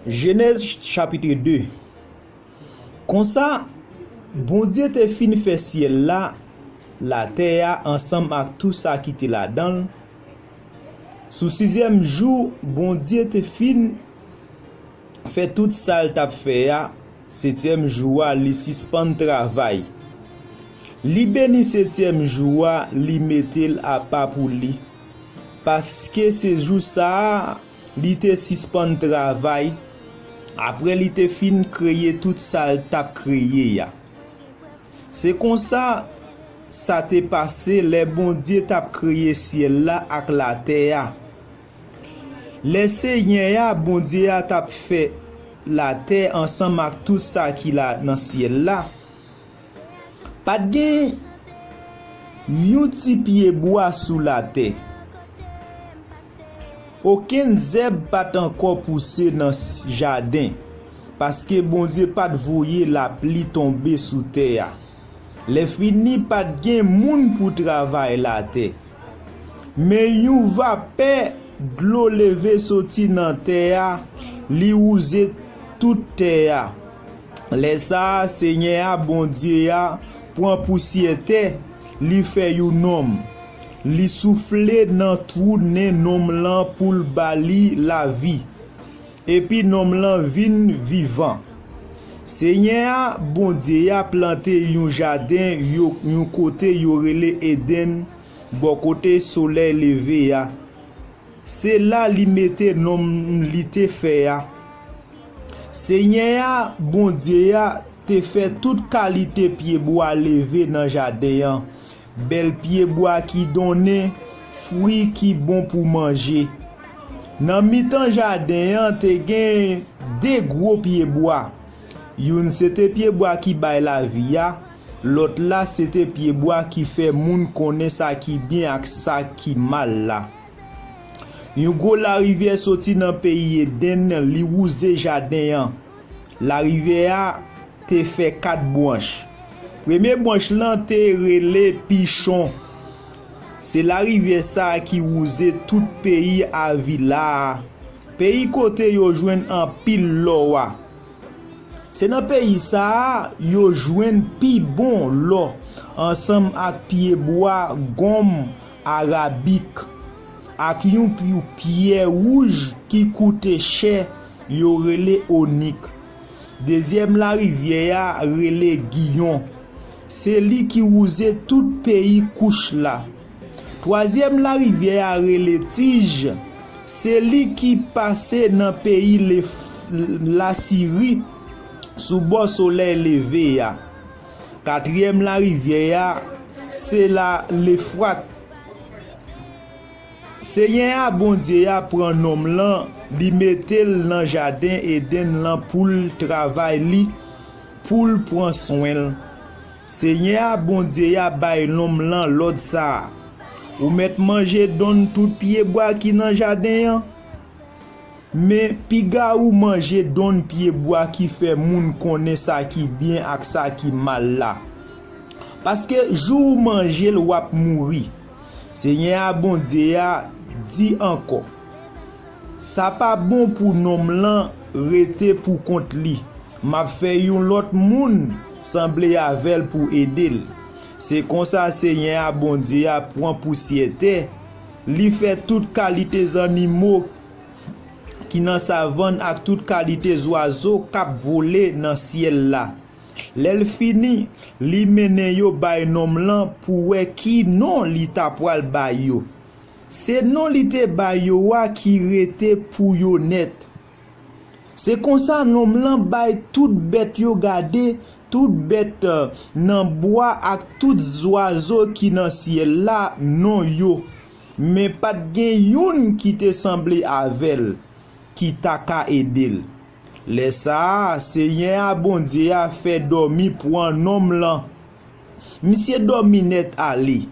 Genèse chapitre 2. Comme ça, bon Dieu te fin fait ciel là, la terre ensemble avec tout ça qui était là-dedans. Sous 6e jour, bon Dieu te fin fait tout ça le t'a fait ya. 7e jour, li suspend travail. Li béni 7e jour, li mettel à pas pour li. Parce que ce jour ça, li te suspend travail. Après li te fin créer tout ça le t'a créé ya. C'est comme ça ça t'est passé les bon Dieu t'a créé ciel là avec la terre. Les seigneurs bon Dieu t'a fait la terre ensemble avec tout ça qui là dans ciel là. Pas de gain yon ti pied bois sous la terre. Aucun zèbre pas encore poussé dans jardin parce que bon Dieu pas de voyer la pluie tomber sous terre. Les fini pas de gain moun pour travailler la terre. Mais yon va paix de l'eau lever sorti dans terre, li ouze toute terre. Les ça Seigneur bon Dieu a prend poussière terre, li fait yon homme. Li souffle dans trou ne nom lan pour bali la vie. Et puis nom lan vin vivant. Seigneur bon Dieu a planté yon jardin yon côté yorele Eden, bon côté soleil levé ya. C'est là li mette nom li te fait ya. Seigneur bon Dieu a te fait toute qualité pied bois levé dans jardin. Bel pied bois qui donne fruit qui bon pour manger. Dans mi-temps jardin te gen des gros pieds bois. Yon c'était pied bois qui bail la vie, l'autre là c'était pied bois qui fait moun connaît ça qui bien ak ça qui mal là. Yon go la rivière sorti dans pays Eden li ouze jardin. La rivière te fait 4 branches. Premier branche là te relé pichon. C'est la rivière ça qui ouze tout pays à villa. Pays côté yo joine en pile l'eau. C'est dans pays ça yo joine pi bon l'eau ensemble avec pied bois gomme arabique ak yon pierre rouge qui coûte cher yo relé onyx. Deuxième la rivière relé Guillon. C'est lui qui ouse tout pays couche là. Troisième la rivière relé Tige. C'est lui qui passe dans pays la Syrie sous bord soleil levé ya. Quatrième la rivière c'est la l'Euphrate. Seigneur bon Dieu a prend nom lan li mettel dans jardin Eden lan pour travail li pour prendre soin. Seigneur bon Dieu a bay nom lan l'autre ça. Ou met manger donne tout pied bois qui dans jardin. Mais piga ou manger donne pied bois qui fait moun connaît ça qui bien ak ça qui mal là. Parce que jour manger le wap mourir. Seigneur bon Dieu a dit encore. Ça pas bon pour nom lan rete pour compte li. M'a fait yon l'autre moun semblé avec pour aider. C'est comme ça Seigneur bon Dieu a prend poussière terre, li fait toute qualité animaux qui dans savane ak toute qualité oiseaux k'ap voler dans ciel là. L'el fini, li mene yo bay nom lan pour qui non li ta pral bay yo. C'est non li te bay yo wa qui rete pour yo net. C'est comme ça nom lan bay toute bête yo gade, toute bête nan bois ak tout oiseaux qui dans ciel là non yo. Mais pas de gen yon qui te semblé avec qui ta ka edel. Les ça Seigneur bon Dieu a fait dormir pour un homme là. Monsieur dormi net ali.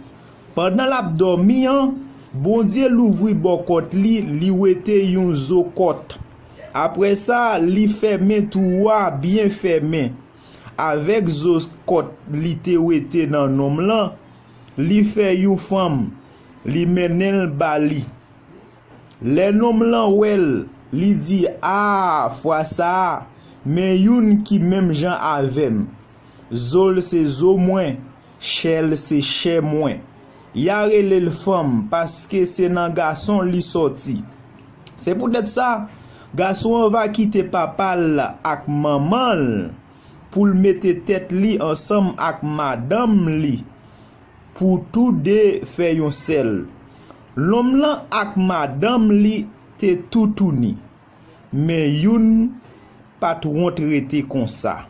Pendant la dormi bon Dieu l'ouvri bokot li wete yon zokot. Après ça li fermé tout bien fermé. Avec zokot li te wete dans homme là, li fait yon femme, li menel bali. Les nom lan wel li di fwa sa, men youn ki même jan avem. Zol se zo mwen, chel se chè mwen. Yare le femme paske se nan gason li sorti. C'est peut-être ça, garçon va quitter papal ak maman pour mettre tête li ensemble ak madame li pour tout de faire yon sel. L'homme là ak madame li te tout touni. Mais youn pas tout traité comme ça.